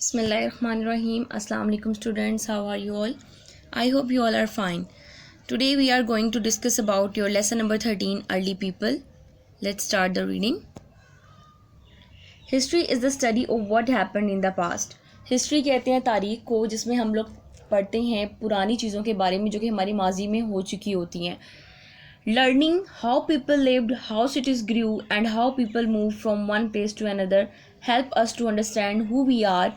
Bismillahirrahmanirrahim. Assalamu alaikum students. How are you all? I hope you all are fine. Today we are going to discuss about your lesson number 13, Early People. Let's start the reading. History is the study of what happened in the past. History कहते हैं तारीख को जिसमें हम लोग पढ़ते हैं पुरानी चीज़ों के बारे में जो कि हमारी माजी में हो चुकी होती हैं. Learning how people lived, how cities grew and how people moved from one place to another help us to understand who we are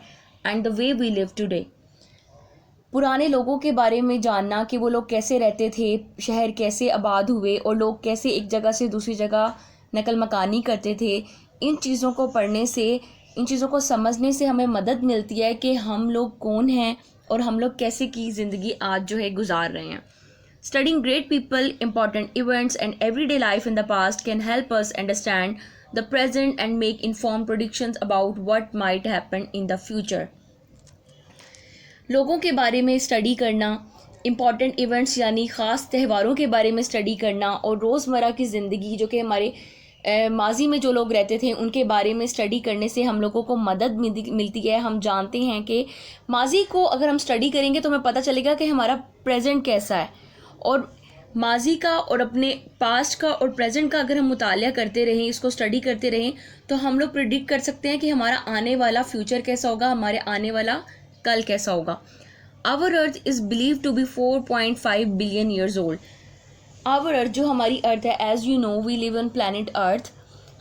and the way we live today. पुराने लोगों के बारे में जानना कि वो लोग कैसे रहते थे, शहर कैसे आबाद हुए और लोग कैसे एक जगह से दूसरी जगह नकल मकानी करते थे, इन चीज़ों को पढ़ने से, इन चीज़ों को समझने से हमें मदद मिलती है कि हम लोग कौन हैं और हम लोग कैसे की ज़िंदगी आज जो है गुजार रहे हैं. Studying great people, important events and everyday life in the past can help us understand the present and make informed predictions about what might happen in the future. लोगों के बारे में स्टडी करना, इम्पॉर्टेंट इवेंट्स यानी ख़ास त्योहारों के बारे में स्टडी करना और रोज़मर्रा की ज़िंदगी जो कि हमारे माजी में जो लोग रहते थे उनके बारे में स्टडी करने से हम लोगों को मदद मिलती है. हम जानते हैं कि माजी को अगर हम स्टडी करेंगे तो हमें पता चलेगा कि हमारा प्रेजेंट कैसा है और माजी का और अपने पास्ट का और प्रेजेंट का अगर हम मुतालिया करते रहें, इसको स्टडी करते रहें तो हम लोग प्रिडिक्ट कर सकते हैं कि हमारा आने वाला फ्यूचर कैसा होगा, हमारे आने वाला कल कैसा होगा. Our earth is believe to be 4.5 billion years old. Our earth जो हमारी अर्थ है, as you know we live on planet earth.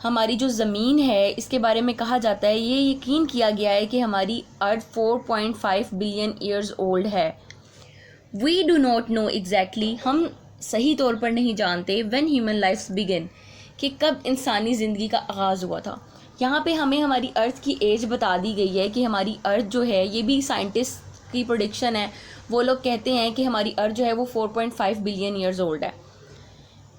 हमारी जो ज़मीन है इसके बारे में कहा जाता है, ये यकीन किया गया है कि हमारी अर्थ 4.5 बिलियन ईयर्स ओल्ड है. We do not know exactly, हम सही तौर पर नहीं जानते व्हेन ह्यूमन लाइफ्स बिगिन, कि कब इंसानी ज़िंदगी का आगाज़ हुआ था. यहाँ पे हमें हमारी अर्थ की एज बता दी गई है कि हमारी अर्थ जो है, ये भी साइंटिस्ट की प्रेडिक्शन है, वो लोग कहते हैं कि हमारी अर्थ जो है वो 4.5 बिलियन ईयर्स ओल्ड है.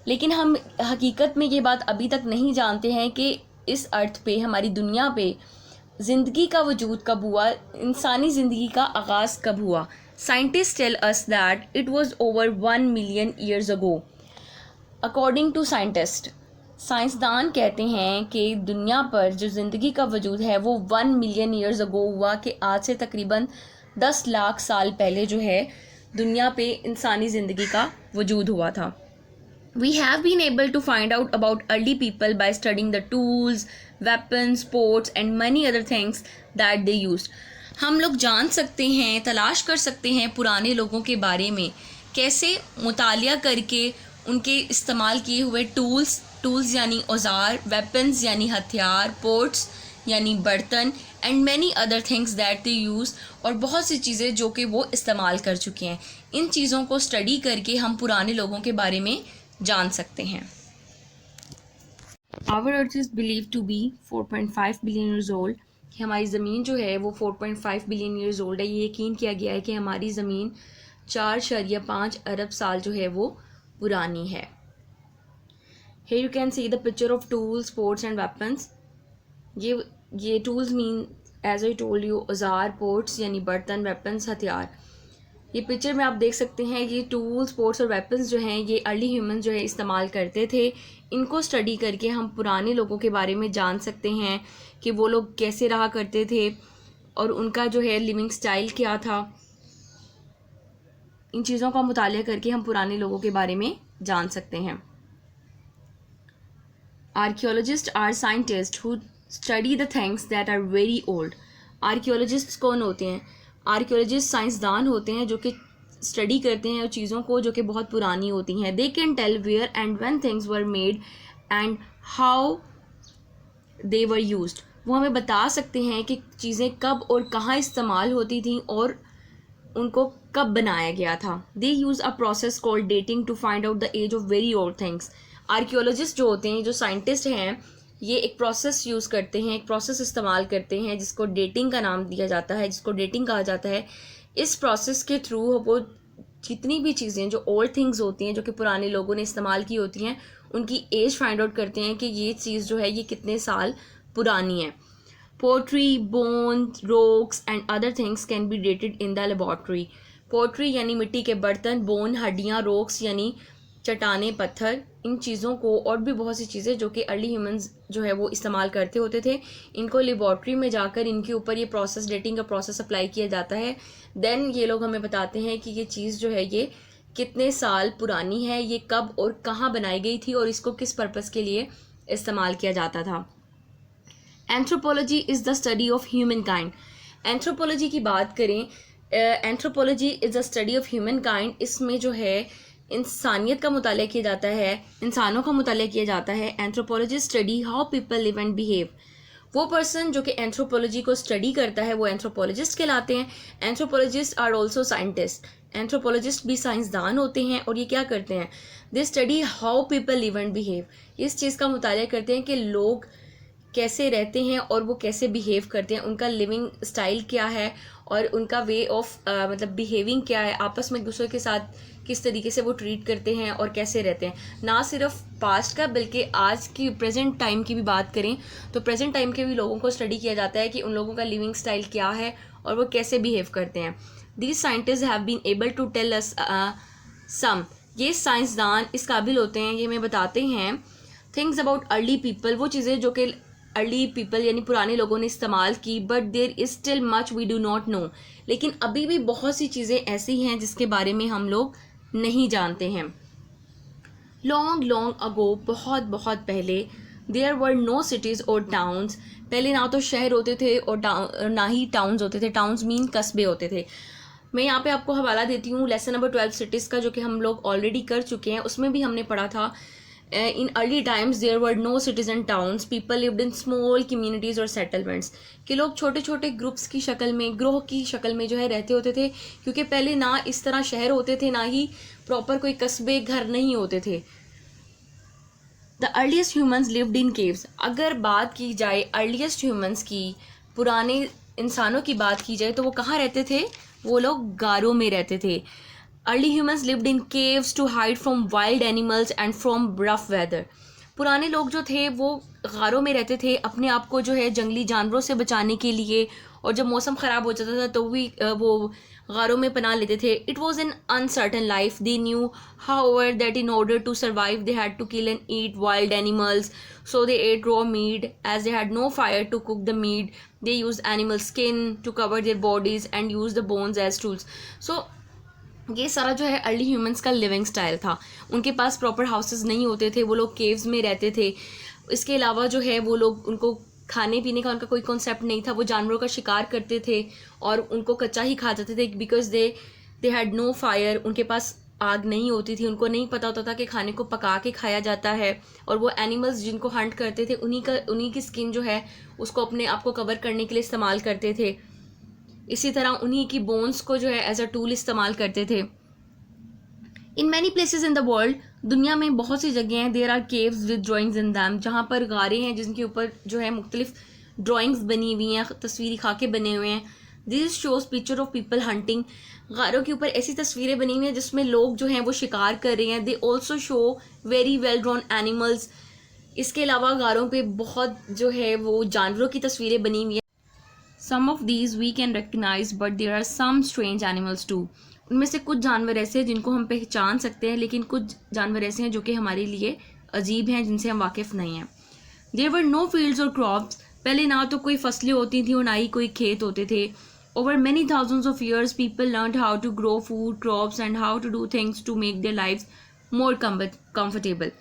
लेकिन हम हकीकत में ये बात अभी तक नहीं जानते हैं कि इस अर्थ पे, हमारी दुनिया पे ज़िंदगी का वजूद कब हुआ, इंसानी ज़िंदगी का आगाज़ कब हुआ. Scientists tell us that it was over 1 million years ago. According to scientists, साइंसदान कहते हैं कि दुनिया पर जो ज़िंदगी का वजूद है वो 1 मिलियन ईयर्स अगो हुआ, कि आज से तकरीबन 10 लाख साल पहले जो है दुनिया पे इंसानी ज़िंदगी का वजूद हुआ था. We have been able to find out about early people by studying the tools, weapons, sports and many other things that they used. हम लोग जान सकते हैं, तलाश कर सकते हैं पुराने लोगों के बारे में, कैसे मुतालिया करके उनके इस्तेमाल किए हुए टूल्स यानी औज़ार, वेपन्स यानी हथियार, पोट्स यानी बर्तन and many other things that they use, और बहुत सी चीज़ें जो कि वो इस्तेमाल कर चुके हैं. इन चीज़ों को स्टडी करके हम पुराने लोगों के बारे में जान सकते हैं. Our earth is believe to be 4.5 billion years old, कि हमारी ज़मीन जो है वो 4.5 बिलियन ईयर्स ओल्ड है. ये यकीन किया गया है कि हमारी ज़मीन 4.5 अरब साल जो है वो पुरानी है. Here you can see the picture of tools, sports and weapons. ये tools mean as I told you औज़ार, पोर्ट्स यानी बर्तन, वेपन्स हथियार. ये पिक्चर में आप देख सकते हैं, ये टूल्स, स्पोर्ट्स और वेपन्स जो हैं ये अर्ली ह्यूमन जो है इस्तेमाल करते थे. इनको स्टडी करके हम पुराने लोगों के बारे में जान सकते हैं कि वो लोग कैसे रहा करते थे और उनका जो है लिविंग स्टाइल क्या था. इन चीज़ों का मुतालिया करके हम पुराने लोगों के बारे में जान सकते हैं. Archaeologist are scientist who study the things that are very old. Archaeologist कौन होते हैं? आर्कियोलॉजिस्ट साइंसदान होते हैं जो कि स्टडी करते हैं चीज़ों को जो कि बहुत पुरानी होती हैं. They can tell where and when things were made and how they were used. वो हमें बता सकते हैं कि चीज़ें कब और कहाँ इस्तेमाल होती थी और उनको कब बनाया गया था. They use a process called dating to find out the age of very old things. Archaeologist जो होते हैं, जो साइंटिस्ट हैं, ये एक प्रोसेस यूज़ करते हैं, एक प्रोसेस इस्तेमाल करते हैं जिसको डेटिंग का नाम दिया जाता है, जिसको डेटिंग कहा जाता है. इस प्रोसेस के थ्रू वो जितनी भी चीज़ें जो ओल्ड थिंग्स होती हैं, जो कि पुराने लोगों ने इस्तेमाल की होती हैं, उनकी एज फाइंड आउट करते हैं कि ये चीज़ जो है ये कितने साल पुरानी है. Pottery, bone, rocks and other things can be dated in the laboratory. Pottery यानी मिट्टी के बर्तन, बोन हड्डियाँ, रॉक्स यानी चट्टाने, पत्थर, इन चीज़ों को और भी बहुत सी चीज़ें जो कि अर्ली ह्यूमंस जो है वो इस्तेमाल करते होते थे, इनको लेबॉर्ट्री में जाकर इनके ऊपर ये प्रोसेस, डेटिंग का प्रोसेस अप्लाई किया जाता है। देन ये लोग हमें बताते हैं कि ये चीज़ जो है ये कितने साल पुरानी है, ये कब और कहाँ बनाई गई थी और इसको किस पर्पज़ के लिए इस्तेमाल किया जाता था। Anthropology is the study of human kind. Anthropology की बात करें, anthropology is the study of human kind. इसमें जो है इंसानियत का मुताला किया जाता है, इंसानों का मुताला किया जाता है। Anthropology study how people live and behave. वो पर्सन जो कि एंथ्रोपोलॉजी को स्टडी करता है वो एंथ्रोपोलॉजिस्ट कहलाते हैं। Anthropologist are also scientist. Anthropologist भी साइंसदान होते हैं और ये क्या करते हैं, they study how people live and behave. इस चीज़ का मुताला करते हैं कि लोग कैसे रहते हैं और वो कैसे बिहेव करते हैं, उनका लिविंग स्टाइल क्या है और उनका वे ऑफ मतलब बिहेविंग क्या है, आपस में एक दूसरे के साथ किस तरीके से वो ट्रीट करते हैं और कैसे रहते हैं। ना सिर्फ पास्ट का बल्कि आज की प्रेजेंट टाइम की भी बात करें तो प्रेजेंट टाइम के भी लोगों को स्टडी किया जाता है कि उन लोगों का लिविंग स्टाइल क्या है और वो कैसे बिहेव करते हैं। These scientist have been able to tell us some, ये साइंसदान इस काबिल होते हैं, ये हमें बताते हैं थिंग्स अबाउट अर्ली पीपल, वो चीज़ें जो कि अर्ली पीपल यानी पुराने लोगों ने इस्तेमाल की। But there is still much we do not know, लेकिन अभी भी बहुत सी चीज़ें ऐसी हैं जिसके बारे में हम लोग नहीं जानते हैं। लॉन्ग लॉन्ग अगो, बहुत बहुत पहले, देयर वर नो सिटीज़ और टाउन्स। पहले ना तो शहर होते थे और ना ही टाउन्स होते थे। टाउन्स मीन कस्बे होते थे। मैं यहाँ पे आपको हवाला देती हूँ लेसन नंबर 12 सिटीज़ का, जो कि हम लोग ऑलरेडी कर चुके हैं। उसमें भी हमने पढ़ा था in early times there were no cities and towns, people lived in small communities or settlements, कि लोग छोटे छोटे ग्रुप्स की शक्ल में, ग्रोह की शक्ल में जो है रहते होते थे, क्योंकि पहले ना इस तरह शहर होते थे ना ही प्रॉपर कोई कस्बे घर नहीं होते थे। The earliest humans lived in caves. अगर बात की जाए अर्लीस्ट ह्यूमन्स की, पुराने इंसानों की बात की जाए तो वो कहाँ रहते थे, वो लोग गारों में रहते थे। Early humans lived in caves to hide from wild animals and from rough weather. पुराने लोग जो थे वो गारों में रहते थे अपने आप को जो है जंगली जानवरों से बचाने के लिए, और जब मौसम ख़राब हो जाता था तो भी वो गारों में पनाह लेते थे। It was an uncertain life. They knew however that in order to survive they had to kill and eat wild animals, so they ate raw meat as they had no fire to cook the meat. They use animal skin to cover their bodies and use the bones as tools. So ये सारा जो है early humans का living style था। उनके पास proper houses नहीं होते थे, वो लोग केव्स में रहते थे। इसके अलावा जो है वो लोग, उनको खाने पीने का उनका कोई कॉन्सेप्ट नहीं था। वो जानवरों का शिकार करते थे और उनको कच्चा ही खा जाते थे, because they had no fire. उनके पास आग नहीं होती थी, उनको नहीं पता होता था कि खाने को पका के खाया जाता है। और वो एनिमल्स जिनको हंट करते थे उन्हीं की स्किन जो है उसको अपने आप को कवर करने के लिए इस्तेमाल करते थे। इसी तरह उन्हीं की बोन्स को जो है एज अ टूल इस्तेमाल करते थे। In many places in the world, दुनिया में बहुत सी जगह हैं, there are caves with drawings in them, जहाँ पर गारें हैं जिनके ऊपर जो है मुख्तलिफ ड्राइंग्स बनी हुई हैं, तस्वीरी खाके बने हुए हैं। This shows picture of people hunting. गारों के ऊपर ऐसी तस्वीरें बनी हुई हैं जिसमें लोग जो हैं वो शिकार कर रहे हैं। They also show very well drawn animals. इसके अलावा गारों पे बहुत जो है वो जानवरों की तस्वीरें बनी हुई हैं। Some of these we can recognize, but there are some strange animals too. उनमें से कुछ जानवर ऐसे हैं जिनको हम पहचान सकते हैं, लेकिन कुछ जानवर ऐसे हैं जो कि हमारे लिए अजीब हैं, जिनसे हम वाकिफ नहीं हैं। There were no fields or crops. पहले ना तो कोई फसलें होती थी और ना ही कोई खेत होते थे। Over many thousands of years, people learned how to grow food, crops, and how to do things to make their lives more comfortable.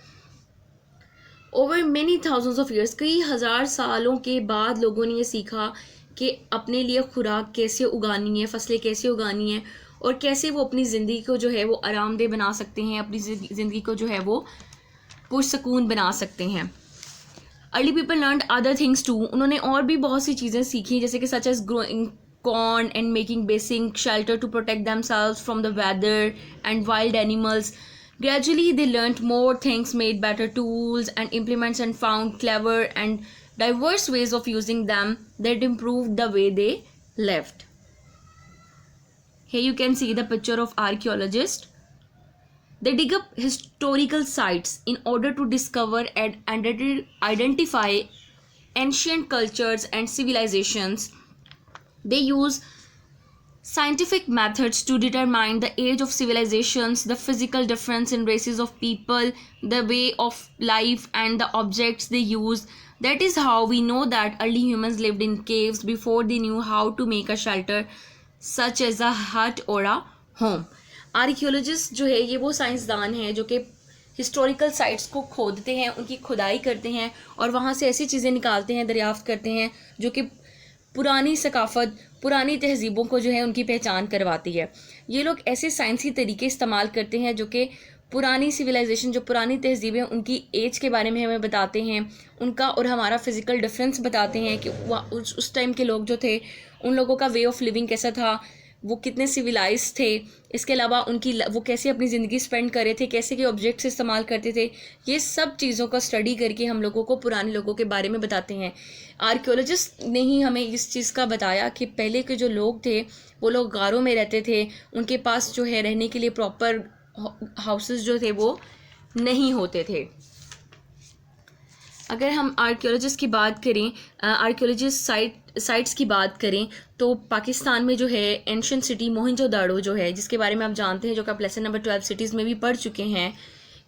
Over many thousands of years, कई हजार सालों के बाद लोगों ने ये सीखा कि अपने लिए खुराक कैसे उगानी है, फसलें कैसे उगानी है और कैसे वो अपनी ज़िंदगी को जो है वो आरामदेह बना सकते हैं, अपनी ज़िंदगी को जो है वो पुरसकून बना सकते हैं। Early people learned other things too. उन्होंने और भी बहुत सी चीज़ें सीखी, जैसे कि such as growing corn and making basic shelter to protect themselves from the weather and wild animals. Gradually they learned more things, made better tools and implements, and found clever and diverse ways of using them that improved the way they lived. Here you can see the picture of archaeologists. They dig up historical sites in order to discover and identify ancient cultures and civilizations. They use scientific methods to determine the age of civilizations, the physical difference in races of people, the way of life, and the objects they use. That is how we know that early humans lived in caves before they knew how to make a shelter such as a hut or a home. Archaeologist जो है ये वो साइंसदान हैं जो कि historical sites को खोदते हैं, उनकी खुदाई करते हैं और वहाँ से ऐसी चीज़ें निकालते हैं, दरियाफ्त करते हैं जो कि पुरानी सकाफ़त, पुरानी तहज़ीबों को जो है उनकी पहचान करवाती है। ये लोग ऐसे साइंसी तरीके इस्तेमाल करते हैं जो कि पुरानी सिविलाइजेशन, जो पुरानी तहज़ीब है, उनकी एज के बारे में हमें बताते हैं, उनका और हमारा फ़िज़िकल डिफरेंस बताते हैं कि उस टाइम के लोग जो थे उन लोगों का वे ऑफ लिविंग कैसा था, वो कितने सिविलाइज थे, इसके अलावा उनकी वो कैसे अपनी ज़िंदगी स्पेंड कर रहे थे, कैसे के ऑब्जेक्ट्स इस्तेमाल करते थे। ये सब चीज़ों का स्टडी करके हम लोगों को पुराने लोगों के बारे में बताते हैं। आर्कियोलॉजिस्ट ने ही हमें इस चीज़ का बताया कि पहले के जो लोग थे वो लोग गारों में रहते थे, उनके पास जो है रहने के लिए प्रॉपर हाउसेस जो थे वो नहीं होते थे। अगर हम आर्कियोलॉजिस्ट की बात करें, आर्कियोलॉजिस्ट साइट्स की बात करें तो पाकिस्तान में जो है एंशियंट सिटी मोहनजोदाड़ो जो है, जिसके बारे में आप जानते हैं, जो कि आप लेसन नंबर 12 सिटीज़ में भी पढ़ चुके हैं,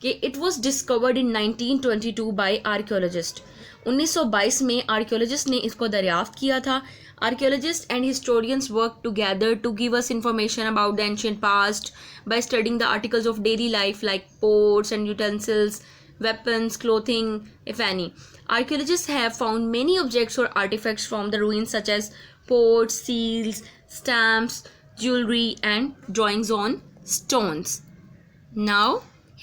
कि it was discovered in 1922 by archaeologist. 1922 में आर्कियोलॉजिस्ट ने इसको दरियाफ्त किया था। Archaeologist and historians work together to give us information about the ancient past by studying the articles of daily life like pots and utensils, weapons, clothing, if any. Archaeologists have found many objects or artifacts from the ruins such as pots, seals, stamps, jewelry and drawings on stones. Now,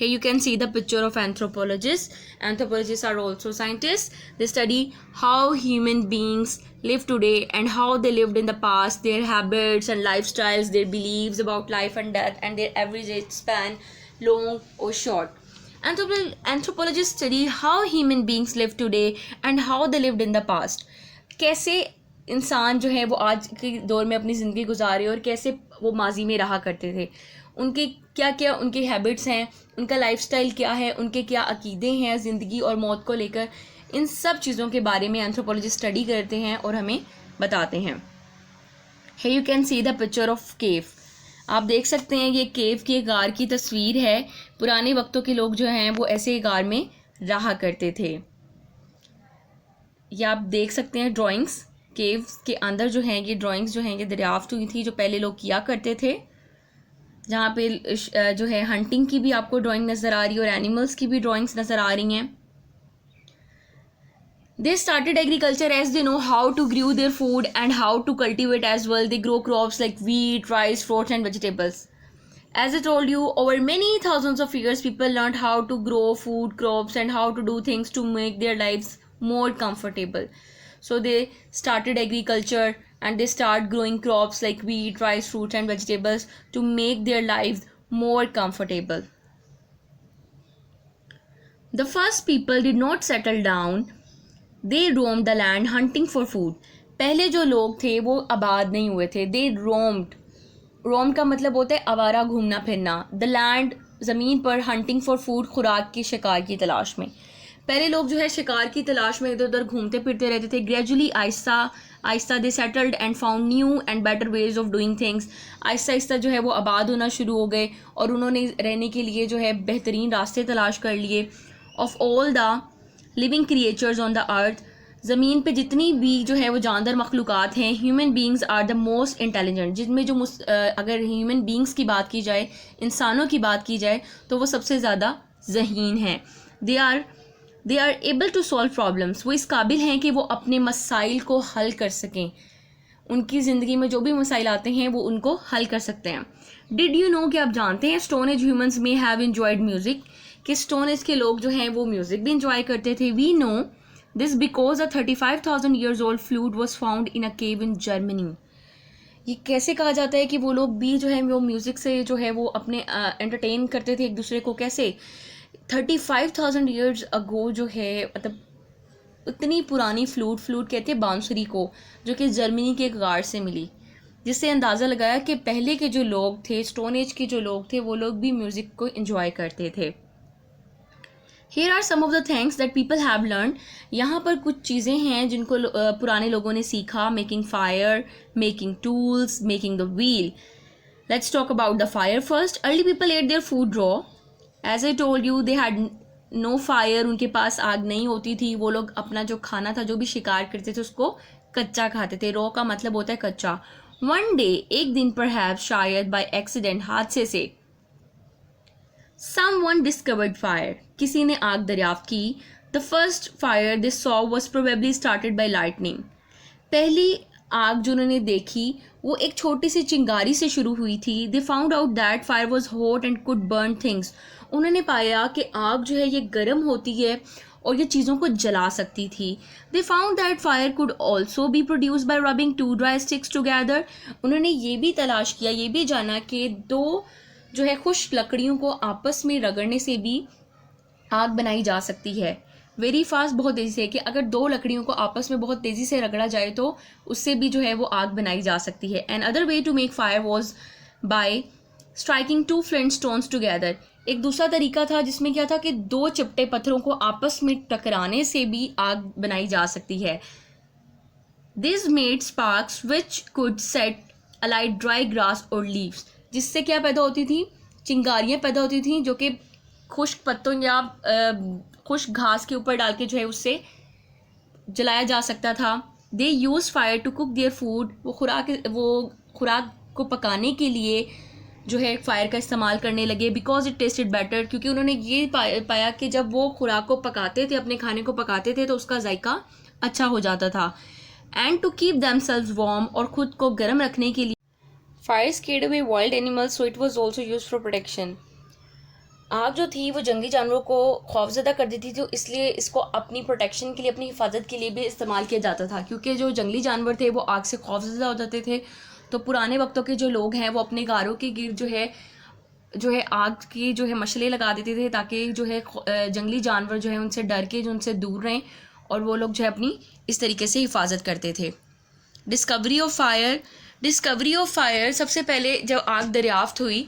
here you can see the picture of anthropologists. Anthropologists are also scientists. They study how human beings live today and how they lived in the past, their habits and lifestyles, their beliefs about life and death, and their average age span, long or short. Anthropologists study how human beings live today and how they lived in the past. कैसे इंसान जो है वो आज के दौर में अपनी ज़िंदगी गुजारे और कैसे वो माजी में रहा करते थे, उनके क्या क्या उनके हैबिट्स हैं, उनका लाइफस्टाइल क्या है, उनके क्या अकीदे हैं ज़िंदगी और मौत को लेकर। इन सब चीज़ों के बारे में एंथ्रोपोलॉजिस्ट स्टडी करते हैं और हमें बताते हैं। Here you can see the picture of cave. आप देख सकते हैं ये केव की गार की तस्वीर है। पुराने वक्तों के लोग जो हैं वो ऐसे गार में रहा करते थे। ये आप देख सकते हैं ड्राइंग्स, केव के अंदर जो हैं ये ड्राइंग्स जो हैं ये दरियाफ्त हुई थी जो पहले लोग किया करते थे, जहाँ पे जो है हंटिंग की भी आपको ड्राइंग नज़र आ रही है और एनिमल्स की भी ड्राइंग्स नज़र आ रही हैं। They started agriculture as they know how to grow their food and how to cultivate as well. They grow crops like wheat, rice, fruits and vegetables. As I told you, over many thousands of years, people learned how to grow food, crops and how to do things to make their lives more comfortable. So they started agriculture and they start growing crops like wheat, rice, fruits and vegetables to make their lives more comfortable. The first people did not settle down. They roamed the land hunting for food. पहले जो लोग थे वो आबाद नहीं हुए थे। They roamed. रोम का मतलब होता है आवारा, घूमना फिरना। The land, ज़मीन पर, hunting for food, खुराक की, शिकार की तलाश में। पहले लोग जो है शिकार की तलाश में इधर उधर घूमते फिरते रहते थे। Gradually, Aahista Aahista they settled and found new and better ways of doing things. Aahista Aahista जो है वो आबाद होना शुरू हो गए और उन्होंने रहने के लिए जो है बेहतरीन रास्ते तलाश कर लिए। Of all the living creatures on the earth, ज़मीन पे जितनी भी जो है वो जानदार मखलूक़ात हैं, human beings are the most intelligent. जिनमें जो अगर ह्यूमन बींग्स की बात की जाए, इंसानों की बात की जाए, तो वो सबसे ज़्यादा ज़हीन हैं। They are able to solve problems. वो इस काबिल हैं कि वो अपने मसाइल को हल कर सकें। उनकी ज़िंदगी में जो भी मसाइल आते हैं वो उनको हल कर सकते हैं। डिड यू नो कि आप जानते हैं स्टोन एज ह्यूमन्स में हैव इंजॉयड म्यूज़िक, कि स्टोन एज के लोग जो हैं वो म्यूज़िक भी इंजॉय करते थे। We know this because a 35,000 years old flute was found in a cave in Germany. ये कैसे कहा जाता है कि वो लोग भी जो है वो म्यूज़िक से जो है वो अपने एंटरटेन करते थे एक दूसरे को। कैसे 35,000 ईयर्स अगो जो है, मतलब इतनी पुरानी फ्लूट कहते हैं बांसुरी को, जो कि जर्मनी के एक गार से मिली, जिससे अंदाज़ा लगाया कि पहले के जो लोग थे, स्टोन एज के जो लोग थे, वो लोग भी म्यूज़िक को एंजॉय करते थे। Here are some of the things that people have learned. यहाँ पर कुछ चीज़ें हैं जिनको पुराने लोगों ने सीखा. Making fire, making tools, making the wheel. Let's talk about the fire first. Early people ate their food raw. As I told you, they had no fire. उनके पास आग नहीं होती थी. वो लोग अपना जो खाना था, जो भी शिकार करते थे, उसको कच्चा खाते थे. रॉ का मतलब होता है कच्चा. One day, एक दिन perhaps शायद by accident, हादसे से, someone discovered fire. किसी ने आग दरियाफ्त की. The first fire they saw was probably started by lightning. पहली आग जो उन्होंने देखी वो एक छोटी सी चिंगारी से शुरू हुई थी. They found out that fire was hot and could burn things. उन्होंने पाया कि आग जो है ये गर्म होती है और ये चीज़ों को जला सकती थी. They found that fire could also be produced by rubbing two dry sticks together. उन्होंने ये भी तलाश किया, ये भी जाना कि दो जो है खुश्क लकड़ियों को आपस में रगड़ने से भी आग बनाई जा सकती है. वेरी फास्ट, बहुत तेज़ी से, कि अगर दो लकड़ियों को आपस में बहुत तेज़ी से रगड़ा जाए तो उससे भी जो है वो आग बनाई जा सकती है. Another way to make fire was by striking two flint stones together. एक दूसरा तरीका था जिसमें क्या था कि दो चिपटे पत्थरों को आपस में टकराने से भी आग बनाई जा सकती है. This made sparks which could set alight dry grass और लीव्स. जिससे क्या पैदा होती थी? चिंगारियाँ पैदा होती थी जो कि खुश्क पत्तों या खुश्क घास के ऊपर डाल के जो है उससे जलाया जा सकता था. They use fire to cook their food. वो खुराक को पकाने के लिए जो है फायर का इस्तेमाल करने लगे. बिकॉज इट टेस्टेड बेटर, क्योंकि उन्होंने ये पाया कि जब वो खुराक को पकाते थे, अपने खाने को पकाते थे, तो उसका जायका अच्छा हो जाता था. And to keep themselves warm, और ख़ुद को गर्म रखने के लिए. Fire scared away wild animals, so it was also used for protection. आग जो थी वो जंगली जानवरों को खौफजदा कर देती थी, तो इसलिए इसको अपनी प्रोटेक्शन के लिए, अपनी हिफाजत के लिए भी इस्तेमाल किया जाता था. क्योंकि जो जंगली जानवर थे वो आग से खौफजदा हो जाते थे, तो पुराने वक्तों के जो लोग हैं वो अपने गारों के गिर्द जो है आग की जो है मशले लगा देते थे, ताकि जो है जंगली जानवर जो है उनसे डर के जो उनसे दूर रहें, और वो लोग जो है अपनी इस तरीके से हिफाजत करते थे. डिस्कवरी ऑफ फायर, सबसे पहले जब आग दरियाफ्त हुई,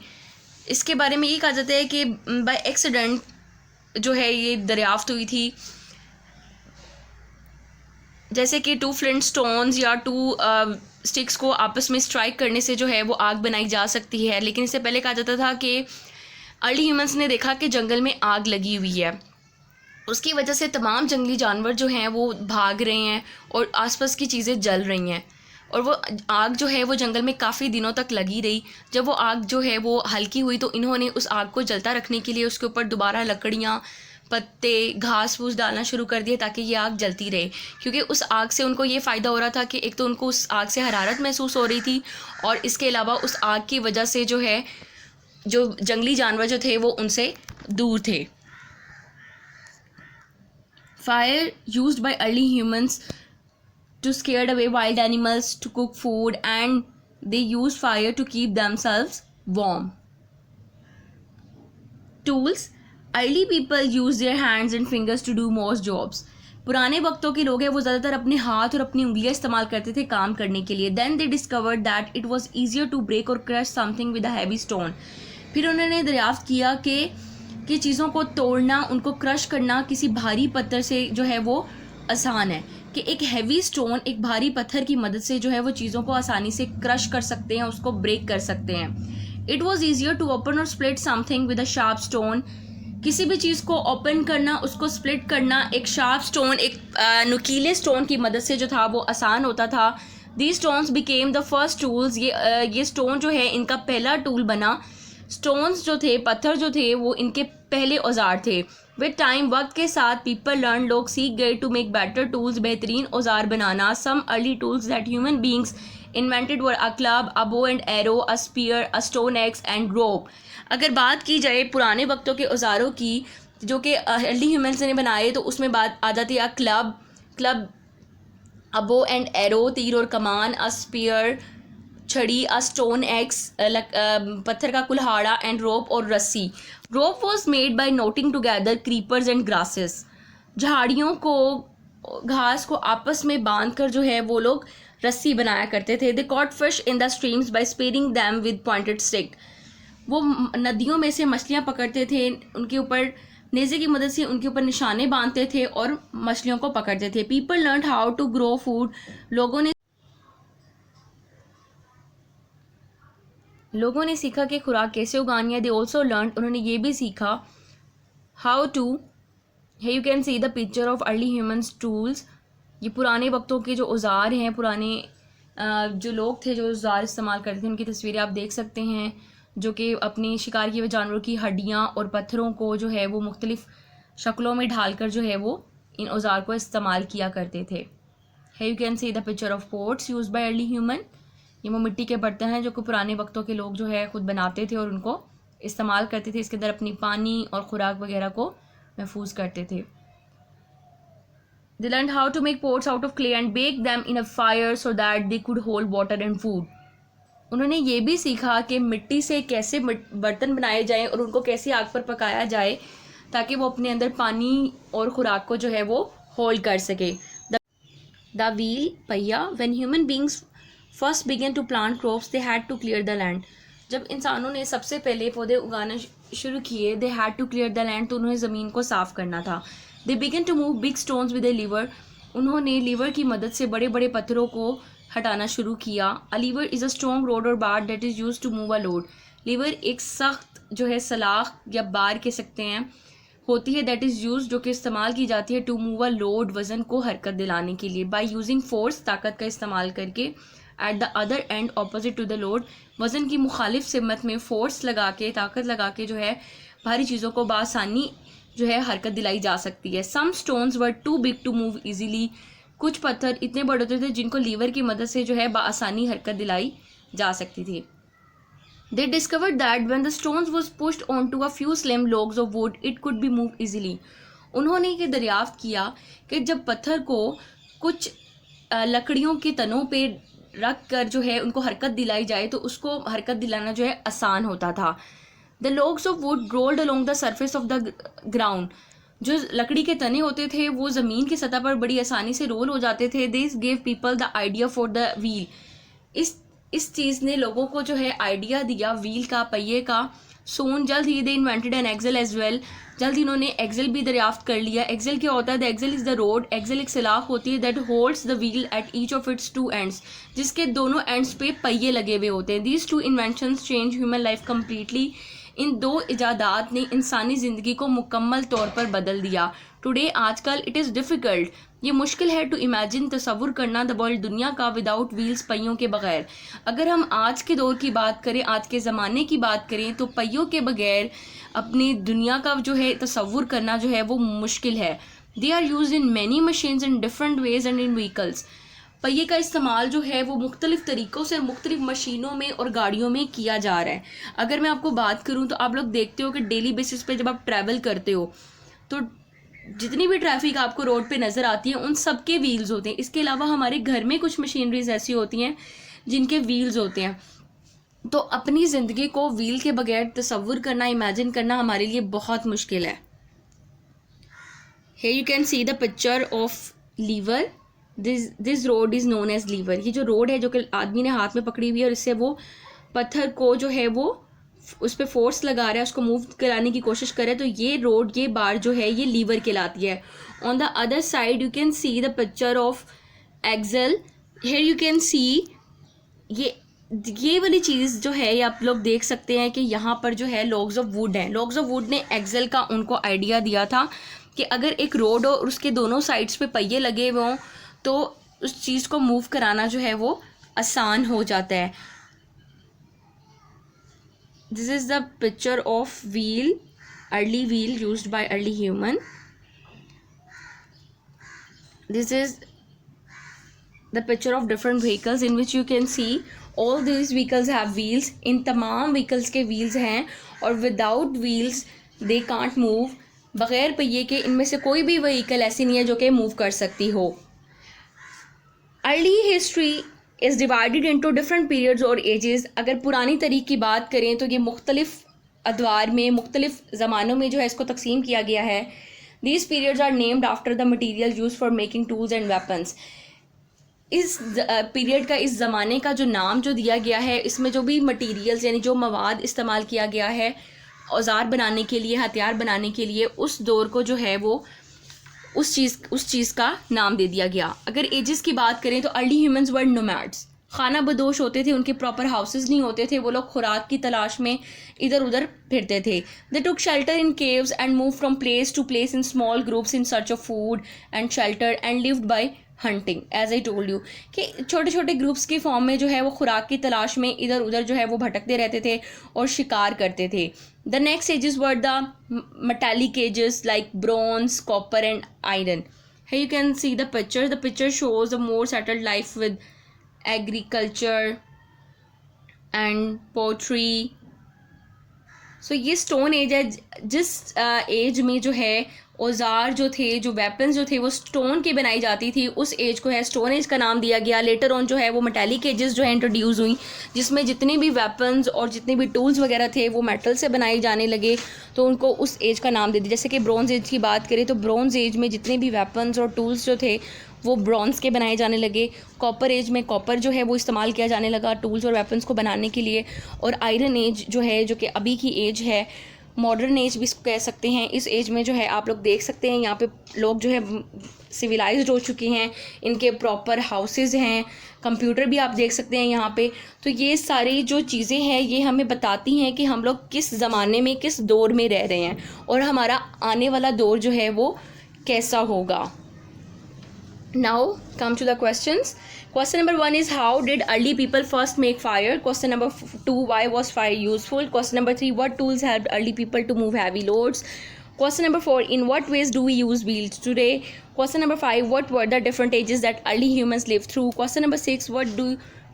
इसके बारे में ये कहा जाता है कि बाय एक्सीडेंट जो है ये दरियाफ्त हुई थी. जैसे कि टू फ्लिंट स्टोन्स या टू स्टिक्स को आपस में स्ट्राइक करने से जो है वो आग बनाई जा सकती है. लेकिन इससे पहले कहा जाता था कि अर्ली ह्यूमंस ने देखा कि जंगल में आग लगी हुई है, उसकी वजह से तमाम जंगली जानवर जो हैं वो भाग रहे हैं और आसपास की चीज़ें जल रही हैं. और वो आग जो है वो जंगल में काफ़ी दिनों तक लगी रही. जब वो आग जो है वो हल्की हुई तो इन्होंने उस आग को जलता रखने के लिए उसके ऊपर दोबारा लकड़ियाँ, पत्ते, घास फूस डालना शुरू कर दिए ताकि ये आग जलती रहे. क्योंकि उस आग से उनको ये फ़ायदा हो रहा था कि एक तो उनको उस आग से हरारत महसूस हो रही थी, और इसके अलावा उस आग की वजह से जो है जो जंगली जानवर जो थे वो उनसे दूर थे. Fire used by early humans to scare away wild animals, to cook food, and they use fire to keep themselves warm. Tools. Early people use their hands and fingers to do most jobs. पुराने वक्तों के लोग हैं वो ज़्यादातर अपने हाथ और अपनी उंगलियां इस्तेमाल करते थे काम करने के लिए. Then they discovered that it was easier to break or crush something with a heavy stone. फिर उन्होंने दरियाफ्त किया कि चीज़ों को तोड़ना, उनको क्रश करना किसी भारी पत्थर से जो है वो आसान है, कि एक हैवी स्टोन, एक भारी पत्थर की मदद से जो है वो चीज़ों को आसानी से क्रश कर सकते हैं, उसको ब्रेक कर सकते हैं. It was easier to open or split something with a sharp stone. किसी भी चीज़ को ओपन करना, उसको स्प्लिट करना एक शार्प स्टोन, एक नुकीले स्टोन की मदद से जो था वो आसान होता था. The stones became the first tools. ये स्टोन जो है इनका पहला टूल बना. स्टोन्स जो थे, पत्थर जो थे, वो इनके पहले औजार थे. विद टाइम, वक्त के साथ, पीपल लर्न, लोग सीख गए टू मेक बेटर टूल्स, बेहतरीन औजार बनाना. Some early tools that human beings invented were a club, a bow and arrow, a spear, a stone axe and rope. अगर बात की जाए पुराने वक्तों के औजारों की जो कि अर्ली ह्यूमंस ने बनाए, तो उसमें बात आ जाती है club, a bow and arrow, तीर और कमान, अ स्पीयर, छड़ी, अ स्टोन एक्स, पत्थर का कुल्हाड़ा, एंड रोप और रस्सी. Rope was made by knotting together creepers and grasses. झाड़ियों को, घास को आपस में बांध कर जो है वो लोग रस्सी बनाया करते थे. They caught fish in the streams by spearing them with pointed stick. वो नदियों में से मछलियाँ पकड़ते थे, उनके ऊपर नेज़े की मदद से उनके ऊपर निशाने बांधते थे और मछलियों को पकड़ते थे। People learn how to grow food, लोगों ने सीखा कि खुराक कैसे उगानी है। दे ऑल्सो लर्न, उन्होंने ये भी सीखा हाउ टू, है you can see the picture of early humans tools, ये पुराने वक्तों के जो औज़ार हैं, पुराने जो लोग थे जो औज़ार इस्तेमाल करते थे, उनकी तस्वीरें आप देख सकते हैं, जो कि अपनी शिकार किए हुए जानवरों की हड्डियाँ और पत्थरों को जो है वो मुख्तलिफ़ शक्लों में ढालकर जो है वो इन औज़ार को इस्तेमाल किया करते थे। है you can see the picture of pots use by early human, ये वो मिट्टी के बर्तन हैं जो कि पुराने वक्तों के लोग जो है ख़ुद बनाते थे और उनको इस्तेमाल करते थे, इसके अंदर अपनी पानी और ख़ुराक वगैरह को महफूज करते थे। They learned how to make pots out of clay and bake them in a fire so that they could hold water and food. उन्होंने ये भी सीखा कि मिट्टी से कैसे बर्तन बनाए जाएं और उनको कैसे आग पर पकाया जाए ताकि वो अपने अंदर पानी और ख़ुराक को जो है वो होल्ड कर सके। द व्हील, पहिया, when human beings first began to plant crops they had to clear the land, जब इंसानों ने सबसे पहले पौधे उगाना शुरू किए, they had to clear the land, तो उन्हें ज़मीन को साफ़ करना था। They began to move big stones with a lever, उन्होंने लीवर की मदद से बड़े बड़े पत्थरों को हटाना शुरू किया। A lever is a strong rod or bar that is use to move a load, lever एक सख्त जो है सलाख या बार कह सकते हैं होती है, दैट इज़ यूज जो कि इस्तेमाल की जाती है टू मूव अ लोड, वज़न को हरकत दिलाने के लिए, बाय यूजिंग फोर्स, ताकत का इस्तेमाल करके, at the other end opposite to the load, वज़न की मुखालिफ सिमत में फोर्स लगा के, ताकत लगा के जो है भारी चीज़ों को बआसानी जो है हरकत दिलाई जा सकती है। Some stones were too big to move easily, कुछ पत्थर इतने बड़े होते थे जिनको लीवर की मदद से जो है बआसानी हरकत दिलाई जा सकती थी। They discovered that when the stones was pushed on to a few slim logs of wood it could be move easily, उन्होंने ये दरियाफ्त किया कि जब पत्थर को कुछ लकड़ियों के तनों पे रख कर जो है उनको हरकत दिलाई जाए तो उसको हरकत दिलाना जो है आसान होता था। The logs of would rolled along the surface of the ground, जो लकड़ी के तने होते थे वो ज़मीन की सतह पर बड़ी आसानी से रोल हो जाते थे। This gave people the idea for the wheel, इस चीज़ ने लोगों को जो है आइडिया दिया व्हील का, पहिए का। सोन, जल्द ही they invented an axle as well, जल्द ही इन्होंने एक्सेल भी दरियाफ्त कर लिया। एक्सेल क्या होता है? The axle is the rod, axle एक सलाख होती है that holds the wheel at each of its two ends, जिसके दोनों एंड्स पे पहिए लगे हुए होते हैं। These two inventions change human life completely, इन दो इजादात ने इंसानी ज़िंदगी को मुकम्मल तौर पर बदल दिया। टुडे, आजकल, इट इज़ डिफ़िकल्ट, ये मुश्किल है टू इमेजिन, तसव्वुर करना, द वर्ल्ड, दुनिया का, विदाउट व्हील्स, पहियों के बगैर। अगर हम आज के दौर की बात करें, आज के ज़माने की बात करें तो पहियों के बगैर अपनी दुनिया का जो है तसव्वुर करना जो है वो मुश्किल है। They are use in many machines in different ways and in vehicles, पहिए का इस्तेमाल जो है वो मुख्तलिफ़ तरीक़ों से मुख्तलिफ़ मशीनों में और गाड़ियों में किया जा रहा है। अगर मैं आपको बात करूं तो आप लोग देखते हो कि डेली बेसिस पे जब आप ट्रैवल करते हो तो जितनी भी ट्रैफिक आपको रोड पे नज़र आती है उन सब के व्हील्स होते हैं। इसके अलावा हमारे घर में कुछ मशीनरीज ऐसी होती हैं जिनके व्हील्स होते हैं। तो अपनी ज़िंदगी को व्हील के बगैर तसव्वुर करना, इमेजिन करना हमारे लिए बहुत मुश्किल है। Here you can see the picture of lever. This road is known as lever. ये जो रोड है जो कि आदमी ने हाथ में पकड़ी हुई है और इससे वो पत्थर को जो है वो उस पर फोर्स लगा रहा है, उसको मूव कराने की कोशिश कर रहा है, तो ये रोड, ये बार जो है ये लीवर कहलाती है। On the other side you can see the picture of axle. Here you can see ये वाली चीज़ जो है ये आप लोग देख सकते हैं कि यहाँ पर जो है लॉग्स ऑफ वुड हैं। लॉग्स ऑफ वुड ने एक्सेल का उनको आइडिया दिया था कि अगर एक रोड हो और उसके दोनों साइड्स पे पहिए लगे हुए हों तो उस चीज़ को मूव कराना जो है वो आसान हो जाता है। This is the picture of wheel, early wheel used by early human. This is the picture of different vehicles in which you can see all this vehicles have wheels. इन तमाम व्हीकल्स के व्हील्स हैं और without wheels they can't move, बग़ैर पहिए के इनमें से कोई भी व्हीकल ऐसी नहीं है जो कि मूव कर सकती हो। Early history is divided into different periods और एजेस। अगर पुरानी तारीख की बात करें तो ये मुख्तलिफ अदवार में, मुख्तलिफ ज़मानों में जो है इसको तकसीम किया गया है। These periods are named after the material use for making tools and weapons. इस पीरियड का, इस ज़माने का जो नाम जो दिया गया है, इसमें जो भी मटीरियल्स यानी जो मवाद इस्तेमाल किया गया है औजार बनाने के लिए, हथियार बनाने के लिए, उस दौर को जो है वो उस चीज़ का नाम दे दिया गया। अगर एजेस की बात करें तो अर्ली ह्यूमंस वर नोमैड्स, खाना बदोश होते थे, उनके प्रॉपर हाउसेस नहीं होते थे, वो लोग खुराक की तलाश में इधर उधर फिरते थे। They took shelter in caves and move from place to place in small groups in search of food and shelter and lived by hunting. As I told you कि छोटे छोटे ग्रुप्स की फॉर्म में जो है वो खुराक की तलाश में इधर उधर जो है वो भटकते रहते थे और शिकार करते थे। The next ages were the metallic ages like bronze, copper and iron. Here you can see the picture. The picture shows a more settled life with agriculture and pottery. सो ये स्टोन एज है, जिस as में जो है औजार जो थे, जो वेपन्स जो थे वो स्टोन की बनाई जाती थी, उस एज को है स्टोन एज का नाम दिया गया। लेटर ऑन जो है वो मेटालिक एजेस जो है इंट्रोड्यूस हुई, जिसमें जितने भी वेपन्स और जितने भी टूल्स वगैरह थे वो मेटल से बनाए जाने लगे, तो उनको उस एज का नाम दे दिया। जैसे कि ब्रॉन्ज एज की बात करें तो ब्रॉन्ज एज में जितने भी वेपन्स और टूल्स जो थे वो ब्रॉन्ज के बनाए जाने लगे। कॉपर एज में कॉपर जो है वो इस्तेमाल किया जाने लगा टूल्स और वेपन्स को बनाने के लिए। और आयरन एज जो है, जो कि अभी की एज है, मॉडर्न एज भी इसको कह सकते हैं, इस एज में जो है आप लोग देख सकते हैं यहाँ पे लोग जो है सिविलाइज्ड हो चुके हैं, इनके प्रॉपर हाउसेज हैं, कंप्यूटर भी आप देख सकते हैं यहाँ पे। तो ये सारी जो चीज़ें हैं ये हमें बताती हैं कि हम लोग किस ज़माने में, किस दौर में रह रहे हैं और हमारा आने वाला दौर जो है वो कैसा होगा। Now come to the questions. Question number 1 is how did early people first make fire? Question number 2, why was fire useful? Question number 3, what tools helped early people to move heavy loads? Question number 4, in what ways do we use wheels today? Question number 5, what were the different ages that early humans lived through? Question number 6, what do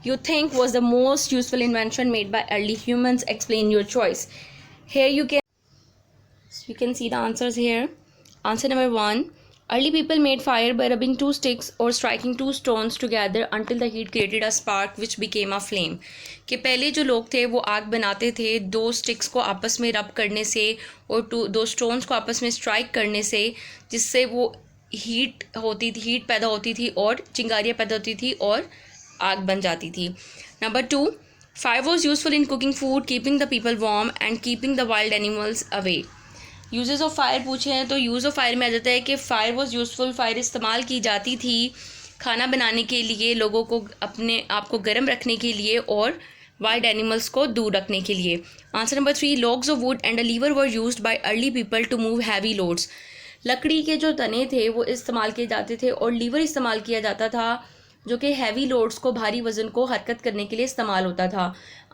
you think was the most useful invention made by early humans? Explain your choice. Here you can see the answers here. Answer number 1, early people made fire by rubbing 2 sticks or striking 2 stones together until the heat created a spark which became a flame. कि पहले जो लोग थे वो आग बनाते थे 2 sticks को आपस में रब करने से और 2 स्टोन्स को आपस में स्ट्राइक करने से, जिससे वो हीट पैदा होती थी और चिंगारियाँ पैदा होती थी और आग बन जाती थी। Number 2, fire was useful in cooking food, keeping the people warm and keeping the wild animals away. Uses of fire पूछे हैं तो यूज़ ऑफ फायर में आ जाता है कि फ़ायर वॉज यूज़फुल, फायर इस्तेमाल की जाती थी खाना बनाने के लिए, लोगों को अपने आप को गर्म रखने के लिए और वाइल्ड एनिमल्स को दूर रखने के लिए। Answer number 3, logs of wood and a lever were used by early people to move heavy loads. लकड़ी के जो तने थे वो इस्तेमाल किए जाते थे और लीवर इस्तेमाल किया जाता था जो कि हैवी लोड्स को, भारी वज़न को हरकत करने के लिए इस्तेमाल होता था।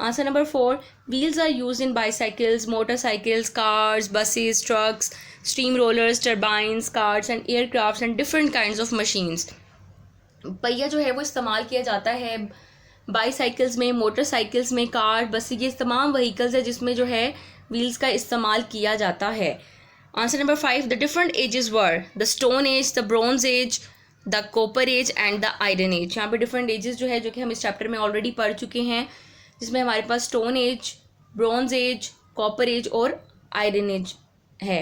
Answer number 4, wheels are use in bicycles, motorcycles, cars, buses, trucks, steam rollers, turbines, cars and aircrafts and different kinds of machines. पहिया जो है वो इस्तेमाल किया जाता है बाईसाइकिल्स में, मोटरसाइकिल्स में, कार, बस, ये तमाम व्हीकल्स है जिसमें जो है व्हील्स का इस्तेमाल किया जाता है। Answer number 5, the different ages were the stone age, the bronze age, the copper age and the iron age. यहाँ पे डिफरेंट एजेस जो है जो कि हम इस चैप्टर में ऑलरेडी पढ़ चुके हैं, जिसमें हमारे पास stone age, bronze age, copper age और आयरन एज है।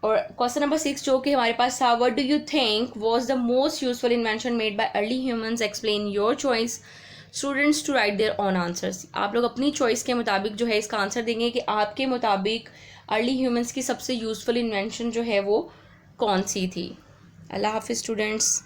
और क्वेश्चन नंबर 6 जो कि हमारे पास था, what do you think was the most useful invention made by early humans? Explain your choice. Students to write their own answers. आप लोग अपनी चॉइस के मुताबिक जो है इसका आंसर देंगे कि आपके मुताबिक अर्ली ह्यूमंस की सबसे यूजफुल इन्वेंशन जो है वो कौन सी थी। अल्लाह हाफिज़ स्टूडेंट्स।